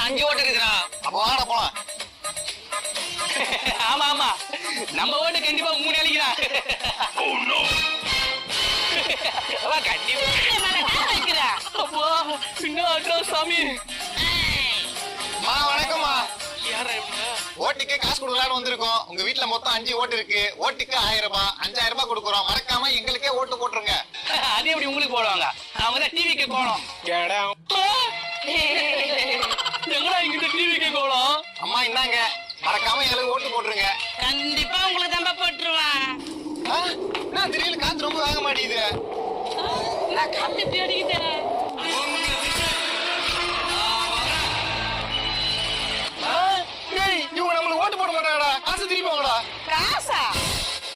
5 ஓட்டு இருக்குடா. அப்ப வாடா போலாம். ஆமா ஆமா, நம்ம ஓட்டு கண்டிப்பா 3 அடிக்குதா. கண்டிப்பா அப்போ சின்ன ஆட்டோ சாமி. வணக்கம்மா. யாரா இவங்க? ஓட்டுக்கு காசு கொடுக்கலான்னு வந்திருக்கோம். உங்க வீட்டுல மொத்தம் 5 ஓட்டு இருக்கு. ஓட்டுக்கு 1000 ரூபாய், 5000 ரூபாய் கொடுக்குறோம். மறக்காம எங்களுக்கே ஓட்டு போட்டுருங்க. அது எப்படி உங்களுக்கு போடுவாங்க? அவங்க தான் டிவிக்கு போனோம். எங்கடா இங்கிட்ட டிவிக்கு போனோம்? அம்மா இந்தாங்க, மறக்காம எங்களுக்கு ஓட்டு போட்டுருங்க. கண்டிப்பா உங்களுக்கு தம்ப போட்டுருவான். என்ன திடீர்னு காத்து ரொம்ப வேக மாட்டேங்குது. நான் காத்து தேடிக்கிட்டேன்.